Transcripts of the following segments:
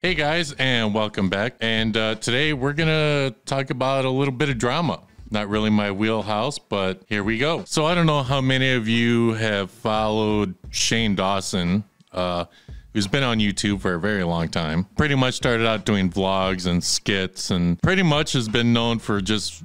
Hey guys, and welcome back. And today we're gonna talk about a little bit of drama. Not really my wheelhouse, but here we go. So I don't know how many of you have followed Shane Dawson, who's been on YouTube for a very long time. Pretty much started out doing vlogs and skits, and pretty much has been known for just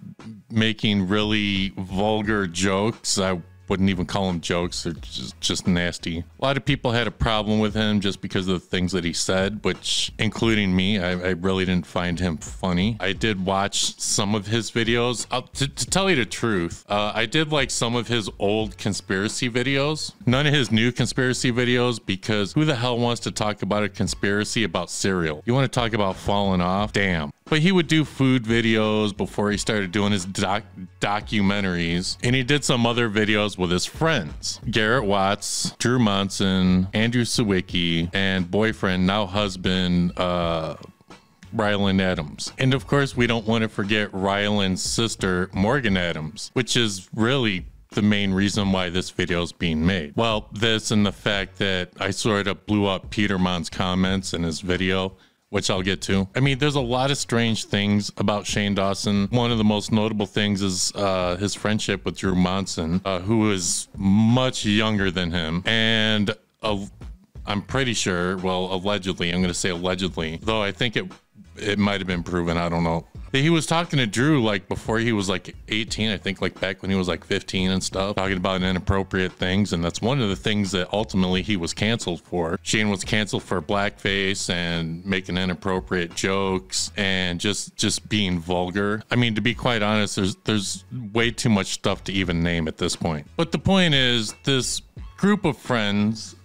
making really vulgar jokes. I wouldn't even call them jokes, they're just nasty. A lot of people had a problem with him just because of the things that he said, which, including me, I really didn't find him funny. I did watch some of his videos. To tell you the truth, I did like some of his old conspiracy videos. None of his new conspiracy videos, because who the hell wants to talk about a conspiracy about cereal? You want to talk about falling off? Damn. But he would do food videos before he started doing his documentaries. And he did some other videos with his friends. Garrett Watts, Drew Monson, Andrew Sawicki, and boyfriend, now husband, Rylan Adams. And of course, we don't want to forget Rylan's sister, Morgan Adams, which is really the main reason why this video is being made. Well, this and the fact that I sort of blew up Peterman's comments in his video, which I'll get to. I mean, there's a lot of strange things about Shane Dawson. One of the most notable things is his friendship with Drew Monson, who is much younger than him. And I'm pretty sure, well, allegedly, I'm gonna say allegedly, though I think it might have been proven, I don't know. He was talking to Drew like before he was like 18, I think, like back when he was like 15 and stuff, talking about inappropriate things. And that's one of the things that ultimately he was canceled for. Shane was canceled for blackface and making inappropriate jokes and just being vulgar. I mean, to be quite honest, there's way too much stuff to even name at this point. But the point is, this group of friends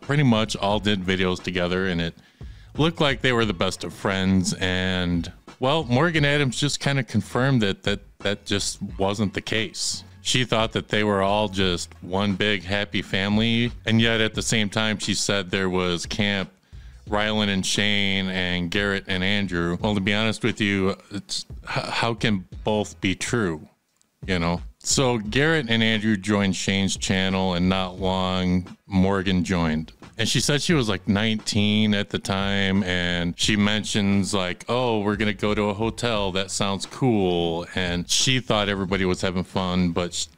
pretty much all did videos together, and it looked like they were the best of friends. And well, Morgan Adams just kind of confirmed that just wasn't the case. She thought that they were all just one big happy family, and yet at the same time she said there was Camp Rylan and Shane and Garrett and Andrew. Well, to be honest with you, how can both be true, you know? So Garrett and Andrew joined Shane's channel, and not long Morgan joined. And she said she was like 19 at the time, and she mentions like, oh, we're gonna go to a hotel, that sounds cool. And she thought everybody was having fun, but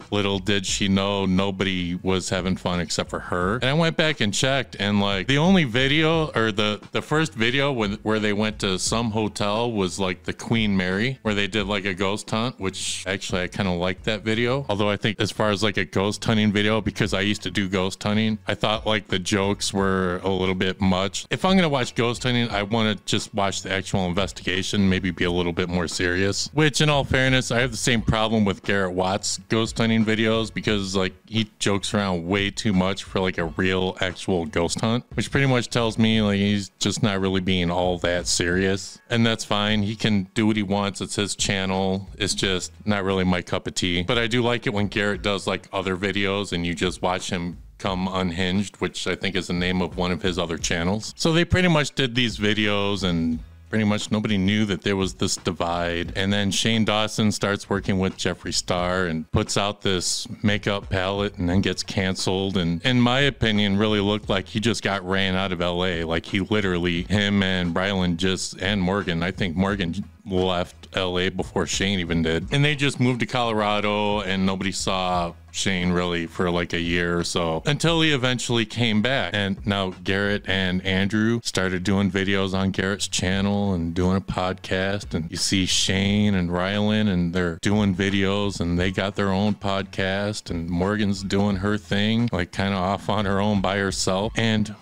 little did she know nobody was having fun except for her. And I went back and checked, and like the only video, or the first video where they went to some hotel was like the Queen Mary, where they did like a ghost hunt, which actually I kind of liked that video. Although I think as far as like a ghost hunting video, because I used to do ghost hunting, I thought like the jokes were a little bit much. If I'm gonna watch ghost hunting, I want to just watch the actual investigation, maybe be a little bit more serious. Which, in all fairness, I have the same problem with Garrett Watts' ghost hunting videos, because like he jokes around way too much for like a real actual ghost hunt, which pretty much tells me like he's just not really being all that serious. And that's fine, he can do what he wants, it's his channel. It's just not really my cup of tea. But I do like it when Garrett does like other videos and you just watch him come unhinged, which I think is the name of one of his other channels. So they pretty much did these videos, and pretty much nobody knew that there was this divide. And then Shane Dawson starts working with Jeffree Star and puts out this makeup palette, and then gets canceled. And in my opinion, really looked like he just got ran out of LA. Like he literally, him and Rylan and Morgan, I think Morgan left LA before Shane even did. And they just moved to Colorado, and nobody saw Shane really for like a year or so, until he eventually came back. And now Garrett and Andrew started doing videos on Garrett's channel and doing a podcast, and you see Shane and Rylan, and they're doing videos, and they got their own podcast, and Morgan's doing her thing, like kind of off on her own by herself. And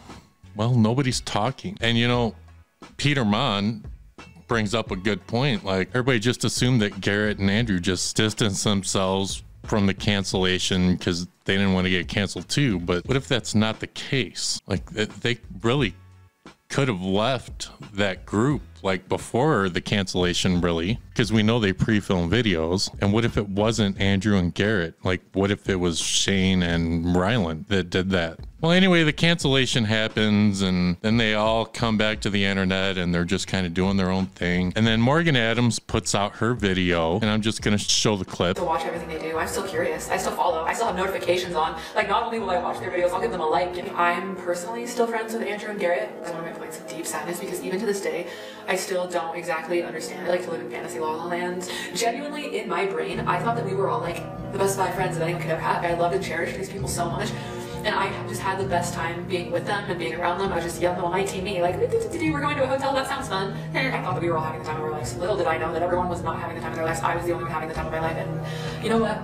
well, nobody's talking. And you know, Peter Mon brings up a good point. Like, everybody just assumed that Garrett and Andrew just distanced themselves from the cancellation because they didn't want to get canceled too. But what if that's not the case? Like, they really could have left that group like before the cancellation, really, because we know they pre-film videos. And what if it wasn't Andrew and Garrett? Like, what if it was Shane and Ryland that did that? Well, anyway, the cancellation happens, and then they all come back to the internet, and they're just kind of doing their own thing. And then Morgan Adams puts out her video, and I'm just going to show the clip. To watch everything they do. I'm still curious. I still follow. I still have notifications on. Like, not only will I watch their videos, I'll give them a like. And I'm personally still friends with Andrew and Garrett. That's one of my points of deep sadness, because even to this day, I still don't exactly understand. I like to live in fantasy la la land. Genuinely, in my brain, I thought that we were all like the best 5 friends that anyone could ever have. I love and cherish these people so much. And I just had the best time being with them and being around them. I was just young, high team me, like, we're going to a hotel, that sounds fun. And I thought that we were all having the time of our lives. Little did I know that everyone was not having the time of their lives. I was the only one having the time of my life. And you know what?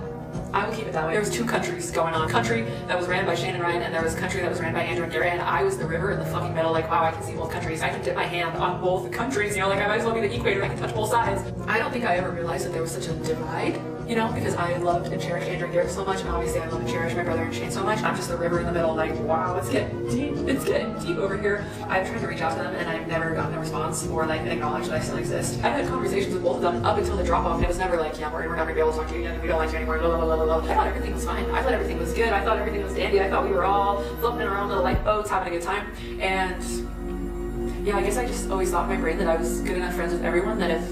I will keep it that way. There was 2 countries going on. Country that was ran by Shane and Ryan, and there was a country that was ran by Andrew and Garrett, and I was the river in the fucking middle. Like, wow, I can see both countries. I can dip my hand on both countries, you know, like I might as well be the equator. I can touch both sides. I don't think I ever realized that there was such a divide, you know, because I loved and cherished Andrew and Garrett so much, and obviously I love and cherish my brother and Shane so much. I'm just the river in the middle, like, wow, it's getting deep. It's getting deep over here. I've tried to reach out to them, and I've never gotten a response or, like, acknowledged that I still exist. I've had conversations with both of them up until the drop-off, and it was never like, yeah, we're not going to be able to talk to you again. We don't like you anymore. Blah, blah, blah, blah, blah. I thought everything was fine. I thought everything was good. I thought everything was dandy. I thought we were all floating around little lifeboats, having a good time. And yeah, I guess I just always thought in my brain that I was good enough friends with everyone that if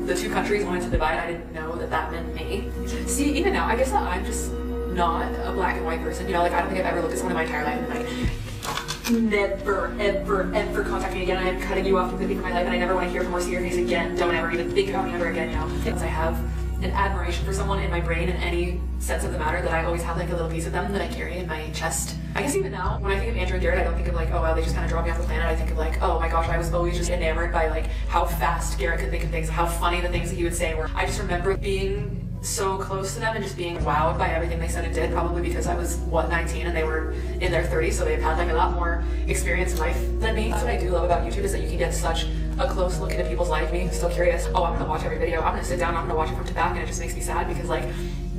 the 2 countries wanted to divide, I didn't know that that meant me. See, even now, I guess that I'm just not a black and white person. You know, like, I don't think I've ever looked at someone in my entire life and like, never, ever, ever contact me again. I am cutting you off completely from my life, and I never want to hear from or see your face again. Don't ever even think about me ever again, you know. Because I have an admiration for someone in my brain in any sense of the matter, that I always have like a little piece of them that I carry in my chest. I guess even now, when I think of Andrew and Garrett, I don't think of like, oh wow, they just kind of dropped me off the planet. I think of like, oh my gosh, I was always just enamored by like how fast Garrett could think of things, how funny the things that he would say were. I just remember being so close to them and just being wowed by everything they said and did, probably because I was, what, 19 and they were in their 30s, so they've had like a lot more experience in life than me. That's what I do love about YouTube, is that you can get such a close look into people's life. Me, still curious. Oh, I'm gonna watch every video. I'm gonna sit down, I'm gonna watch it from to back, and it just makes me sad because like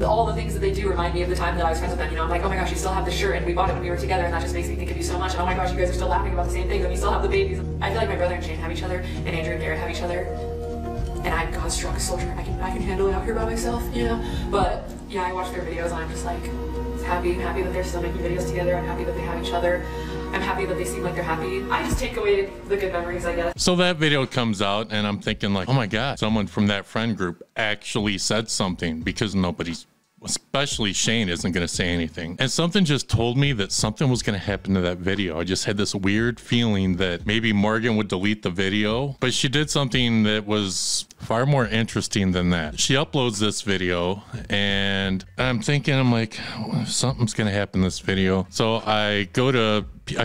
all the things that they do remind me of the time that I was friends with them. You know, I'm like, oh my gosh, you still have the shirt and we bought it when we were together, and that just makes me think of you so much. And oh my gosh, you guys are still laughing about the same things and you still have the babies. I feel like my brother and Shane have each other, and Andrew and Garrett have each other. And I'm God's strongest soldier. I can handle it out here by myself, you know. But yeah, I watch their videos and I'm just like happy that they're still making videos together. I'm happy that they have each other. I'm happy that they seem like they're happy. I just take away the good memories, I guess. So that video comes out and I'm thinking like, oh my God, someone from that friend group actually said something, because nobody's, especially Shane, isn't going to say anything. And something just told me that something was going to happen to that video. I just had this weird feeling that maybe Morgan would delete the video, but she did something that was far more interesting than that. She uploads this video and I'm thinking, I'm like, something's going to happen in this video. So I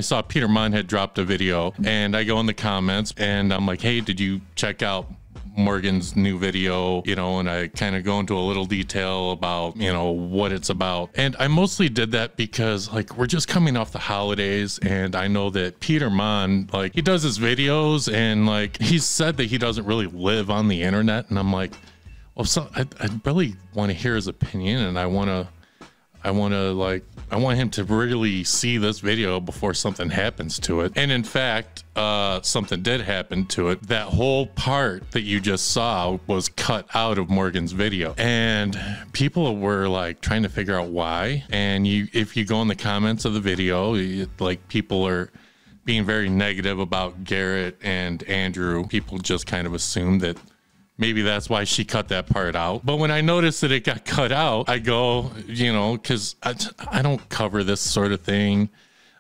saw Peter Munn had dropped a video, and I go in the comments and I'm like, hey, did you check out Morgan's new video? You know, and I kind of go into a little detail about, you know, what it's about. And I mostly did that because like we're just coming off the holidays, and I know that Peter Munn, like, he does his videos and like he's said that he doesn't really live on the internet, and I'm like, well, so I really want to hear his opinion, and I want him to really see this video before something happens to it. And in fact, something did happen to it. That whole part that you just saw was cut out of Morgan's video, and people were like trying to figure out why. And if you go in the comments of the video, like people are being very negative about Garrett and Andrew. People just kind of assume that maybe that's why she cut that part out. But when I noticed that it got cut out, I go, you know, because I don't cover this sort of thing.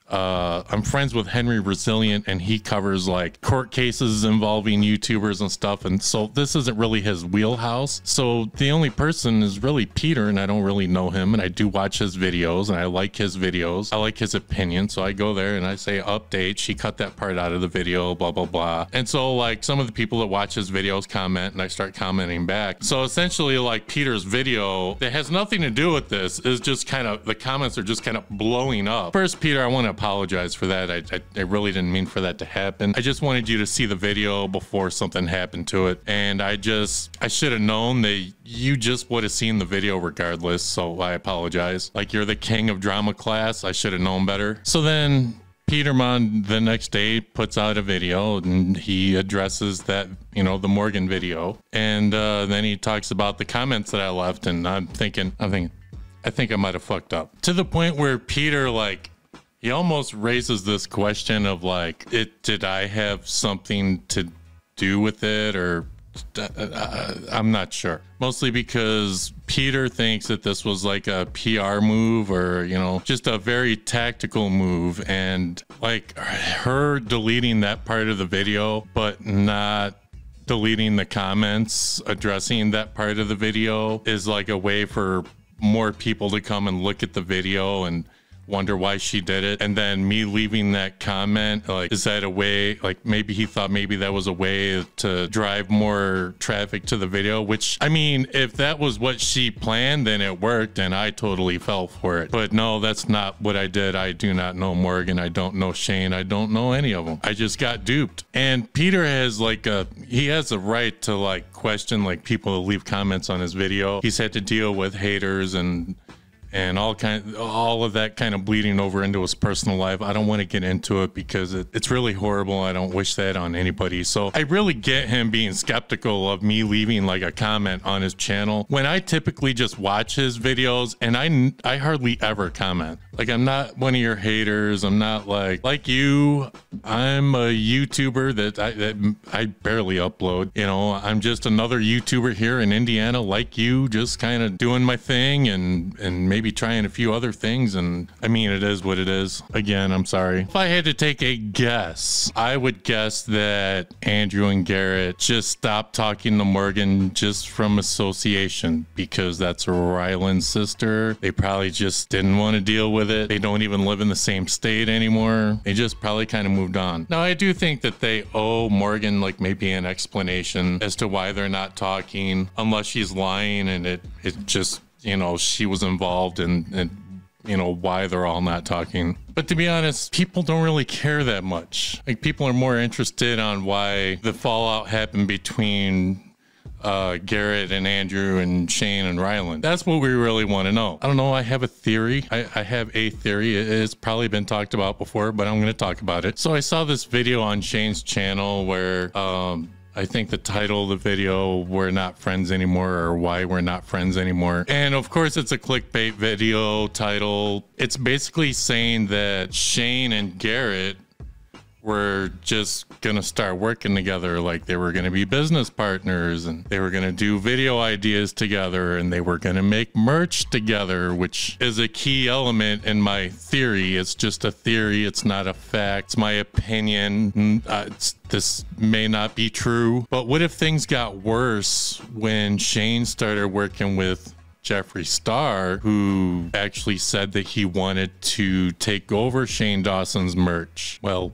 I'm friends with Henry Resilient, and he covers like court cases involving YouTubers and stuff, and so this isn't really his wheelhouse. So the only person is really Peter, and I don't really know him, and I do watch his videos and I like his videos. I like his opinion, so I go there and I say, update, she cut that part out of the video, blah blah blah. And so like some of the people that watch his videos comment, and I start commenting back. So essentially like Peter's video that has nothing to do with this is just kind of, the comments are just kind of blowing up. First, Peter, I want to apologize for that. I really didn't mean for that to happen. I just wanted you to see the video before something happened to it, and I should have known that you just would have seen the video regardless, so I apologize. Like, you're the king of drama class. I should have known better. So then Peterman the next day puts out a video and he addresses that, you know, the Morgan video. And then he talks about the comments that I left. And I think I might have fucked up to the point where Peter, like, he almost raises this question of like, did I have something to do with it, or I'm not sure. Mostly because Peter thinks that this was like a PR move, or, you know, just a very tactical move. And like her deleting that part of the video, but not deleting the comments addressing that part of the video is like a way for more people to come and look at the video and wonder why she did it. And then me leaving that comment, like, is that a way, like, maybe he thought maybe that was a way to drive more traffic to the video, which, I mean, if that was what she planned, then it worked and I totally fell for it. But no, that's not what I did. I do not know Morgan. I don't know Shane. I don't know any of them. I just got duped. And Peter has like he has a right to like question like people that leave comments on his video. He's had to deal with haters and all of that kind of bleeding over into his personal life. I don't want to get into it because it's really horrible. I don't wish that on anybody. So I really get him being skeptical of me leaving like a comment on his channel when I typically just watch his videos and I hardly ever comment. Like, I'm not one of your haters. I'm not like you. I'm a YouTuber that I barely upload. You know, I'm just another YouTuber here in Indiana, like you, just kind of doing my thing and maybe trying a few other things. And I mean, it is what it is. Again, I'm sorry. If I had to take a guess, I would guess that Andrew and Garrett just stopped talking to Morgan just from association, because that's Ryland's sister. They probably just didn't want to deal with it. They don't even live in the same state anymore. They just probably kind of moved on. Now, I do think that they owe Morgan like maybe an explanation as to why they're not talking, unless she's lying and it just, you know, she was involved and you know, why they're all not talking. But to be honest, people don't really care that much. Like, people are more interested on why the fallout happened between Garrett and Andrew and Shane and Ryland. That's what we really want to know. I don't know. I have a theory. I have a theory. It's probably been talked about before, but I'm going to talk about it. So I saw this video on Shane's channel where I think the title of the video, "We're Not Friends Anymore," or "Why We're Not Friends Anymore." And of course, it's a clickbait video title. It's basically saying that Shane and Garrett were just gonna start working together, like they were gonna be business partners and they were gonna do video ideas together and they were gonna make merch together, which is a key element in my theory. It's just a theory. It's not a fact. It's my opinion. This may not be true, but what if things got worse when Shane started working with Jeffree Star, who actually said that he wanted to take over Shane Dawson's merch? Well,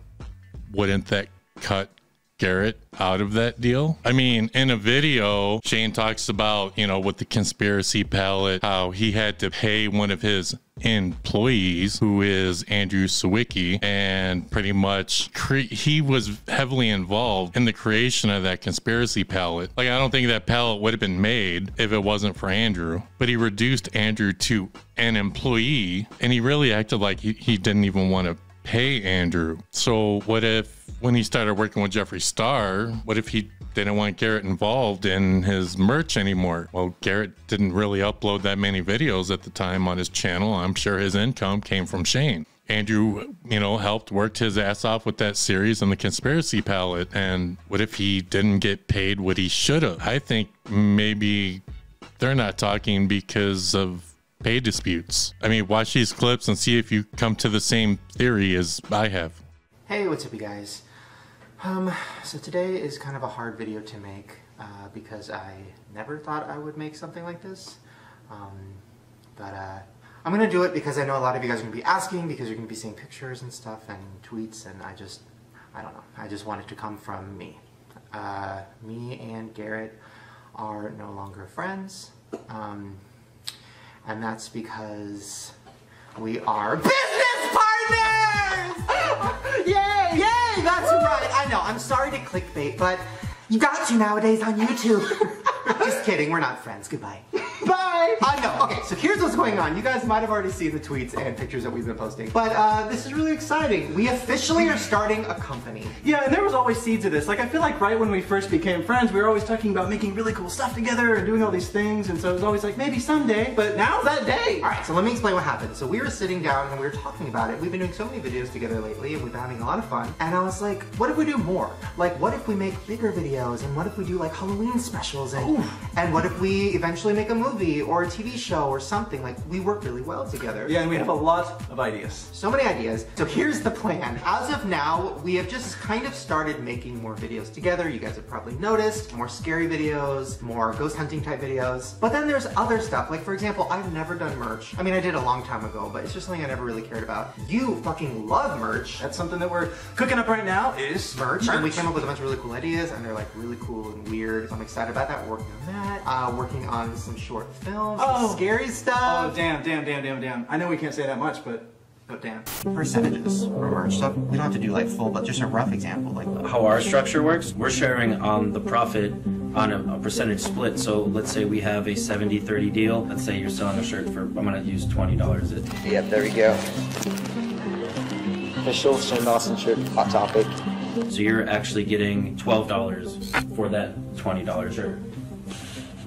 wouldn't that cut Garrett out of that deal? I mean, in a video, Shane talks about, you know, with the conspiracy palette, how he had to pay one of his employees, who is Andrew Sawicki, and pretty much he was heavily involved in the creation of that conspiracy palette. Like, I don't think that palette would have been made if it wasn't for Andrew, but he reduced Andrew to an employee, and he really acted like he didn't even want to pay Andrew. So what if when he started working with Jeffree Star, what if he didn't want Garrett involved in his merch anymore? Well, Garrett didn't really upload that many videos at the time on his channel. I'm sure his income came from Shane. Andrew, you know, worked his ass off with that series and the conspiracy palette. And what if he didn't get paid what he should have? I think maybe they're not talking because of pay disputes. I mean, watch these clips and see if you come to the same theory as I have. Hey, what's up, you guys? So today is kind of a hard video to make because I never thought I would make something like this. But I'm gonna do it because I know a lot of you guys are gonna be asking, because you're gonna be seeing pictures and stuff and tweets, and I don't know. I just want it to come from me. Me and Garrett are no longer friends. And that's because we are business partners! Yay! Yay! That's right! I know, I'm sorry to clickbait, but you got to nowadays on YouTube. Just kidding, we're not friends. Goodbye. Bye! Hi! No, okay, so here's what's going on. You guys might have already seen the tweets and pictures that we've been posting. But this is really exciting. We officially are starting a company. Yeah, and there was always seeds of this. Like, I feel like right when we first became friends, we were always talking about making really cool stuff together and doing all these things, and so it was always like, maybe someday, but now's that day! Alright, so let me explain what happened. So we were sitting down and we were talking about it. We've been doing so many videos together lately, and we've been having a lot of fun. And I was like, what if we do more? Like, what if we make bigger videos? And what if we do like Halloween specials? And what if we eventually make a movie or a TV show or something? Like, we work really well together. Yeah, and we have a lot of ideas. So many ideas. So here's the plan. As of now, we have just kind of started making more videos together. You guys have probably noticed. More scary videos, more ghost hunting type videos. But then there's other stuff. Like, for example, I've never done merch. I mean, I did a long time ago, but it's just something I never really cared about. You fucking love merch. That's something that we're cooking up right now is merch. And we came up with a bunch of really cool ideas, and they're like really cool and weird. So I'm excited about that. We're working on that. Working on some short films, some scary stuff. Oh, damn. I know we can't say that much, but damn. Percentages for merch stuff. We don't have to do like full, but just a rough example. Like how our structure works, we're sharing on the profit on a percentage split. So let's say we have a 70-30 deal. Let's say you're selling a shirt for, I'm gonna use $20. Yep, there we go. Official Shane Dawson shirt, Hot Topic. So you're actually getting $12 for that $20 shirt.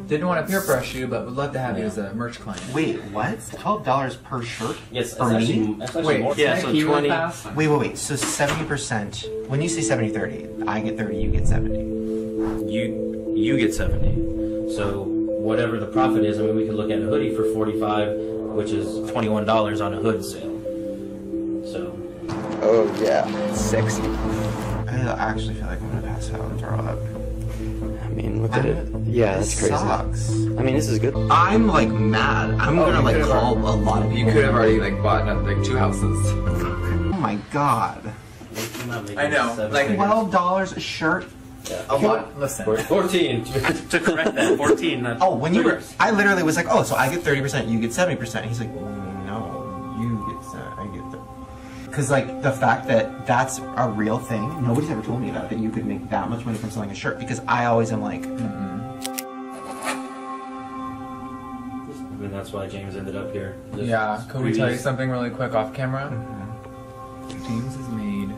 Didn't want to peer pressure you, but would love to have you as a merch client. Wait, what? $12 per shirt? Yes, for me? Wait, more. Yeah, so 20. Wait. So 70%. When you say 70-30, I get 30, you get 70. You get 70. So whatever the profit is, I mean, we could look at a hoodie for 45, which is $21 on a hood sale. So. Oh yeah, sexy. I actually feel like I'm gonna pass out and throw up. I mean, look at it. Yeah, that's crazy. Sucks. I mean, this is good. I'm like mad. I'm gonna like call a lot of people. You could have already like bought like 2 houses. Oh my god. I know. Like $12 a shirt. Yeah. A lot. Listen. 14 to correct that. 14. When you were, I literally was like, oh, so I get 30%, you get 70%. He's like, no, you get 70, I get 30. Because like the fact that that's a real thing, nobody's ever told me about it, that you could make that much money from selling a shirt. Because I always am like, I mean, that's why James ended up here. yeah. Could we tell you something really quick off camera? James has made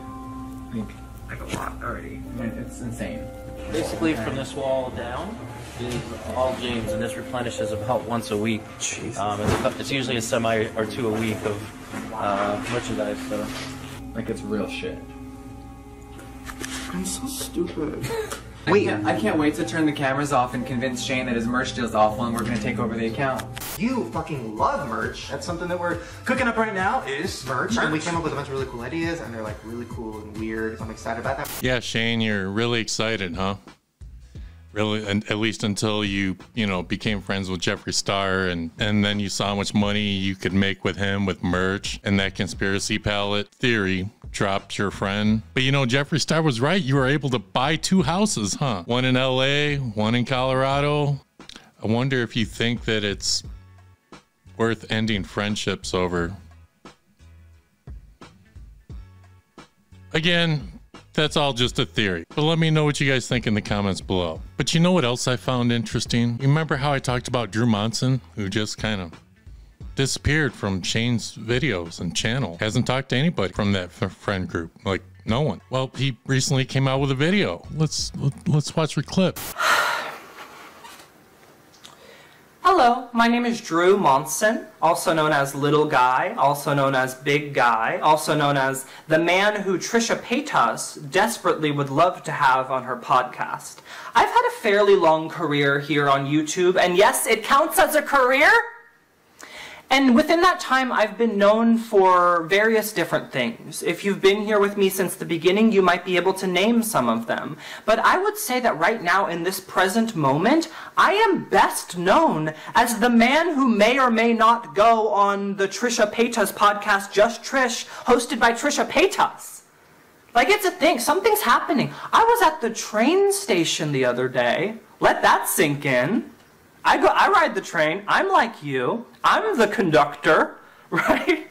like a lot already. I mean, it's insane. Basically, from this wall down is all James, and this replenishes about once a week. It's usually a semi or 2 a week of merchandise. So, Like it's real shit. I'm so stupid. I can't wait to turn the cameras off and convince Shane that his merch deal's awful and we're gonna take over the account. You fucking love merch. That's something that we're cooking up right now is merch. And we came up with a bunch of really cool ideas, and they're like really cool and weird. So I'm excited about that. Yeah, Shane, you're really excited, huh? Really, and at least until you became friends with Jeffree Star, and then you saw how much money you could make with him with merch, and that conspiracy palette theory dropped your friend. But Jeffree Star was right. You were able to buy 2 houses, huh? One in LA, one in Colorado. I wonder if you think that it's worth ending friendships over. Again, that's all just a theory. But let me know what you guys think in the comments below. But you know what else I found interesting? You remember how I talked about Drew Monson, who just kind of disappeared from Shane's videos and channel? Hasn't talked to anybody from that friend group, like no one. Well, he recently came out with a video. Let's watch the clip. Hello, my name is Drew Monson, also known as Little Guy, also known as Big Guy, also known as the man who Trisha Paytas desperately would love to have on her podcast. I've had a fairly long career here on YouTube, and yes, it counts as a career. And within that time, I've been known for various different things. If you've been here with me since the beginning, you might be able to name some of them. But I would say that right now, in this present moment, I am best known as the man who may or may not go on the Trisha Paytas podcast, Just Trish, hosted by Trisha Paytas. Like, it's a thing. Something's happening. I was at the train station the other day. Let that sink in. I ride the train. I'm like you. I'm the conductor, right?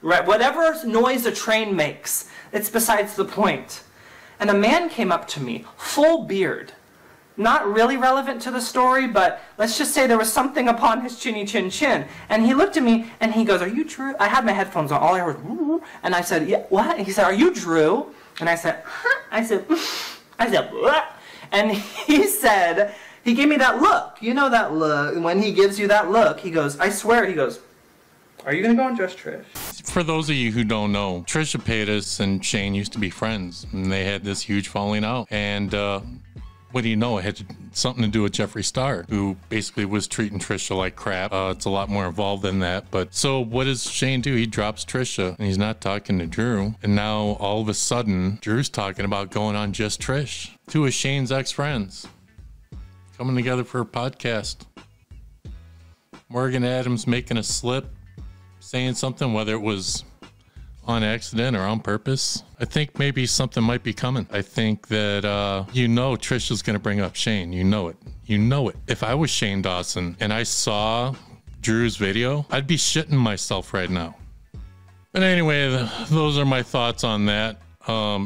Right, whatever noise a train makes, it's besides the point. And a man came up to me, full beard, not really relevant to the story, but let's just say there was something upon his chinny chin chin. And he looked at me and he goes, "Are you Drew?" I had my headphones on. All I heard was, "Woo." And I said, "Yeah, what?" And he said, "Are you Drew?" And I said, "Huh?" I said, "What?" And he said, he gave me that look. You know that look. When he gives you that look, he goes, I swear, he goes, "Are you going to go on Just Trish?" For those of you who don't know, Trisha Paytas and Shane used to be friends, and they had this huge falling out. And what do you know? It had something to do with Jeffree Star, who basically was treating Trisha like crap. It's a lot more involved than that. But so what does Shane do? He drops Trisha, and he's not talking to Drew. And now all of a sudden, Drew's talking about going on Just Trish. Two of Shane's ex-friends coming together for a podcast. Morgan Adams making a slip, saying something, whether it was on accident or on purpose. I think maybe something might be coming. I think that, Trisha's going to bring up Shane. You know it. You know it. If I was Shane Dawson and I saw Drew's video, I'd be shitting myself right now. But anyway, those are my thoughts on that.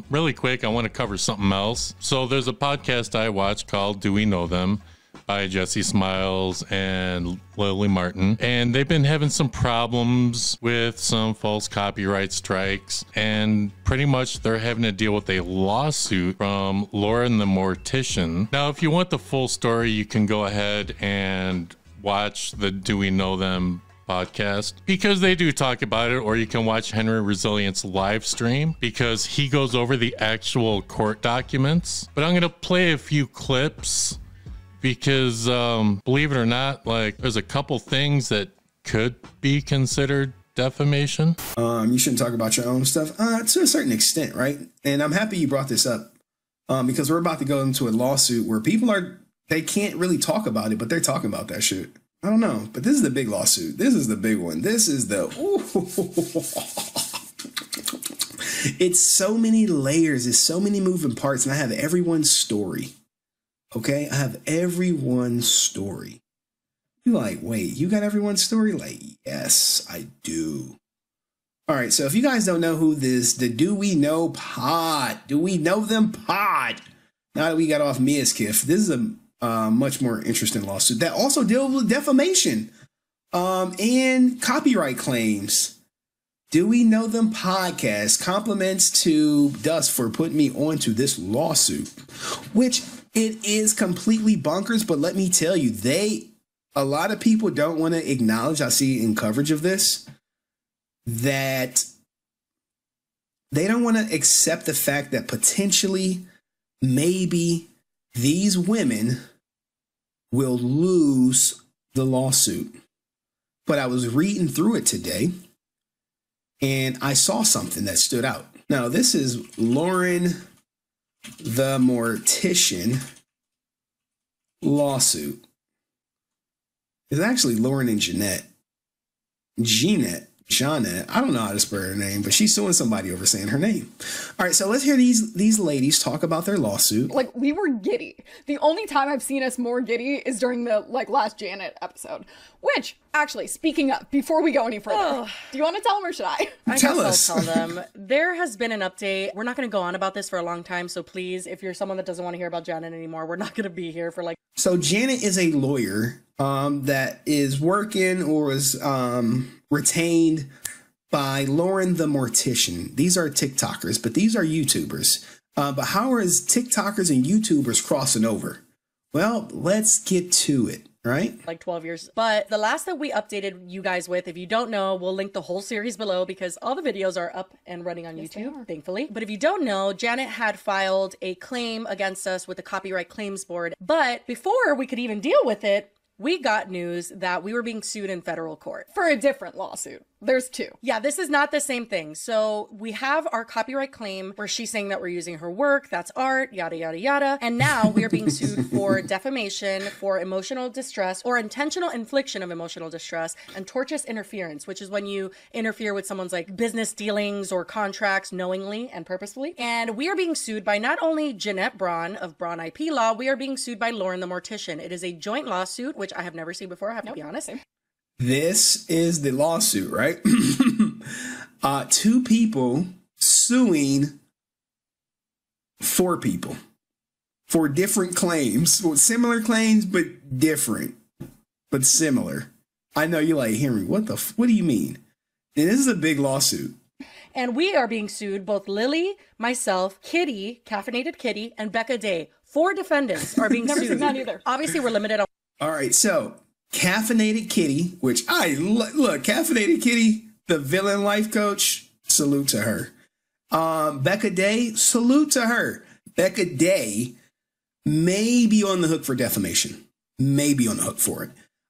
Really quick, I want to cover something else. So there's a podcast I watch called Do We Know Them? By Jesse Smiles and Lily Martin, and they've been having some problems with some false copyright strikes, and pretty much they're having to deal with a lawsuit from Lauren the Mortician. Now, if you want the full story, you can go ahead and watch the Do We Know Them podcast, because they do talk about it, or you can watch Henry Resilient's live stream, because he goes over the actual court documents. But I'm going to play a few clips, because believe it or not, like, there's a couple things that could be considered defamation. You shouldn't talk about your own stuff to a certain extent, right? And I'm happy you brought this up, because we're about to go into a lawsuit where people they can't really talk about it, but they're talking about that shit. I don't know, but this is the big lawsuit. This is the big one. This is the it's so many layers, it's so many moving parts, and I have everyone's story. Okay, I have everyone's story. You're like, wait, you got everyone's story? Like, yes, I do. All right, so if you guys don't know who the Do We Know pod, Do We Know Them pod, now that we got off Mia's Kiff, this is a much more interesting lawsuit that also deals with defamation and copyright claims. Do We Know Them podcast, compliments to Dust for putting me onto this lawsuit, which it is completely bonkers, but let me tell you, a lot of people don't want to acknowledge, I see in coverage of this, that they don't want to accept the fact that potentially, maybe these women will lose the lawsuit. But I was reading through it today, and I saw something that stood out. Now, this is Lauren the Mortician lawsuit. It's actually Lauren and Jeanette. I don't know how to spell her name, but she's suing somebody over saying her name. All right, so let's hear these ladies talk about their lawsuit. Like, we were giddy. The only time I've seen us more giddy is during the last Janet episode. Which, actually, speaking of, before we go any further, do you want to tell them or should I? I guess I'll tell them. There has been an update. We're not going to go on about this for a long time, so please, if you're someone that doesn't want to hear about Janet anymore, we're not going to be here for like... So Janet is a lawyer that is working or is retained by Lauren the Mortician. These are TikTokers, but these are YouTubers. But how is TikTokers and YouTubers crossing over? Well, let's get to it, right? Like 12 years. But the last that we updated you guys with, if you don't know, we'll link the whole series below because all the videos are up and running on YouTube, thankfully. But if you don't know, Janet had filed a claim against us with the Copyright Claims Board. But before we could even deal with it, we got news that we were being sued in federal court. For a different lawsuit. There's two. Yeah, this is not the same thing. So we have our copyright claim where she's saying that we're using her work, that's art, yada, yada, yada. And now we are being sued for defamation, for emotional distress, or intentional infliction of emotional distress, and tortious interference, which is when you interfere with someone's like business dealings or contracts knowingly and purposefully. And we are being sued by not only Jeanette Braun of Braun IP Law, we are being sued by Lauren the Mortician. It is a joint lawsuit, which I have never seen before, I have to be honest. This is the lawsuit, right? Two people suing four people. for different claims, well, similar claims, but different, but similar. I know you're like, Henry, what do you mean? And this is a big lawsuit. And we are being sued, both Lily, myself, Kitty, Caffeinated Kitty, and Becca Day. 4 defendants are being Never sued. seen that either. Obviously, we're limited on. All right, so Caffeinated Kitty, which look, Caffeinated Kitty, the villain life coach, salute to her. Becca Day, salute to her. Becca Day may be on the hook for defamation, may be on the hook for it.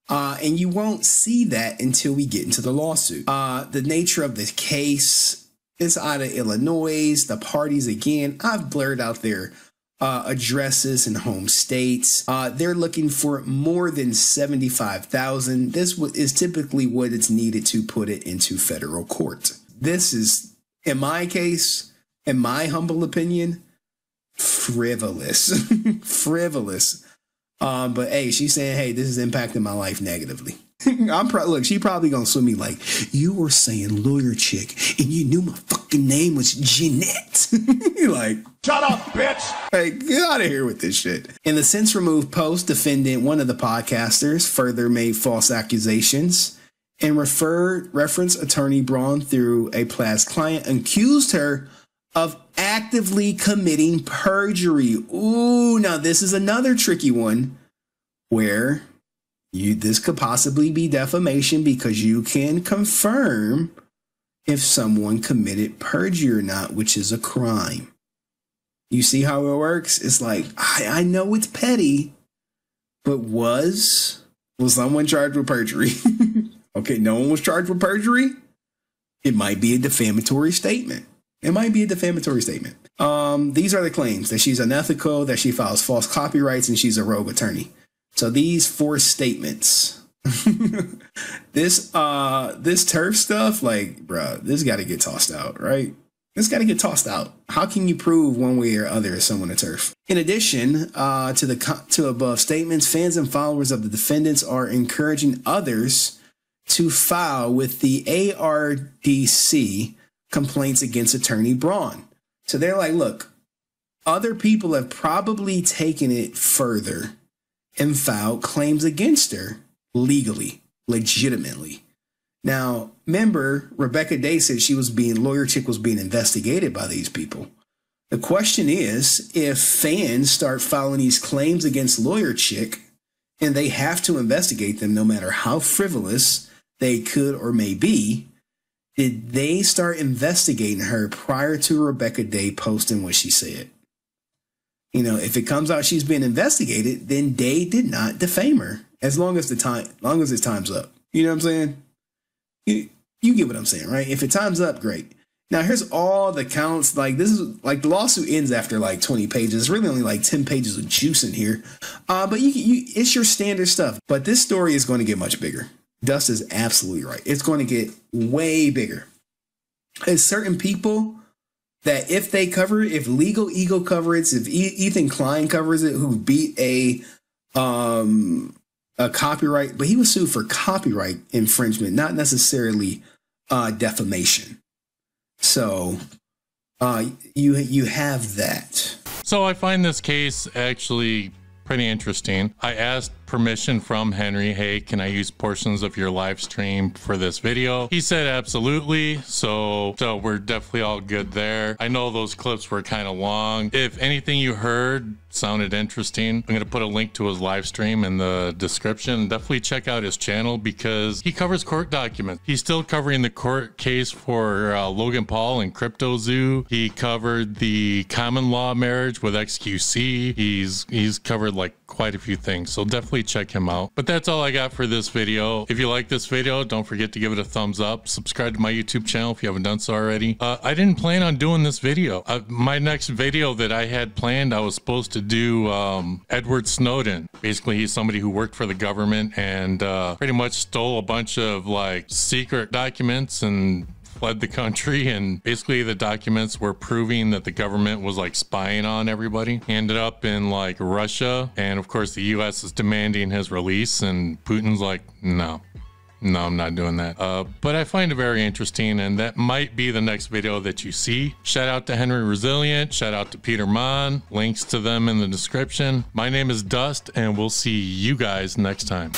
And you won't see that until we get into the lawsuit. The nature of the case is out of Illinois. The parties, again, I've blurred out their addresses and home states. They're looking for more than $75,000. This is typically what it's needed to put it into federal court. This is, in my case, in my humble opinion, frivolous. Frivolous. But hey, she's saying, hey, this is impacting my life negatively. Look, she probably gonna sue me like, you were saying lawyer chick and you knew my fucking name was Jeanette. Like, shut up, bitch. Hey, get out of here with this shit. In the since removed post, defendant, one of the podcasters, further made false accusations and referenced attorney Braun through a past client, accused her of actively committing perjury. Ooh, now this is another tricky one where this could possibly be defamation because you can confirm if someone committed perjury or not, which is a crime. You see how it works? It's like, I know it's petty, but was someone charged with perjury? Okay, no one was charged with perjury. It might be a defamatory statement. It might be a defamatory statement. These are the claims: that she's unethical, that she files false copyrights, and she's a rogue attorney. So these 4 statements. This turf stuff, like, bruh, this got to get tossed out, right? This got to get tossed out. How can you prove one way or other as someone a turf? In addition to above statements, fans and followers of the defendants are encouraging others to file with the ARDC complaints against attorney Braun. So they're like, look, other people have probably taken it further and filed claims against her legally, legitimately. Now, remember, Rebecca Day said lawyer chick was being investigated by these people. The question is, if fans start filing these claims against lawyer chick and they have to investigate them no matter how frivolous they could or may be, did they start investigating her prior to Rebecca Day posting what she said? You know, if it comes out she's being investigated, then Day did not defame her as long as it's time's up. You know what I'm saying? You get what I'm saying, right? If it time's up, great. Now here's all the counts. Like, this is like the lawsuit ends after like 20 pages. It's really only like 10 pages of juice in here. But it's your standard stuff. But this story is going to get much bigger. Dust is absolutely right. It's going to get way bigger. There's certain people that if they cover it, if Legal Eagle covers it, if Ethan Klein covers it, who beat a copyright, but he was sued for copyright infringement, not necessarily defamation. So you have that. So I find this case actually pretty interesting. I asked permission from Henry, hey, can I use portions of your live stream for this video? He said absolutely, so we're definitely all good there. I know those clips were kind of long. If anything you heard sounded interesting, I'm gonna put a link to his live stream in the description. Definitely check out his channel because he covers court documents. He's still covering the court case for Logan Paul and Crypto Zoo. He covered the common law marriage with XQC. He's covered like quite a few things, so definitely check him out. But that's all I got for this video. If you like this video, don't forget to give it a thumbs up. Subscribe to my YouTube channel if you haven't done so already. I didn't plan on doing this video. My next video that I had planned, I was supposed to do Edward Snowden. Basically, he's somebody who worked for the government and pretty much stole a bunch of like secret documents and fled the country, and basically the documents were proving that the government was like spying on everybody. He ended up in like Russia, and of course the US is demanding his release, and Putin's like, no. No, I'm not doing that. But I find it very interesting, and that might be the next video that you see. Shout out to Henry Resilient. Shout out to Peter Mon. Links to them in the description. My name is Dust, and we'll see you guys next time.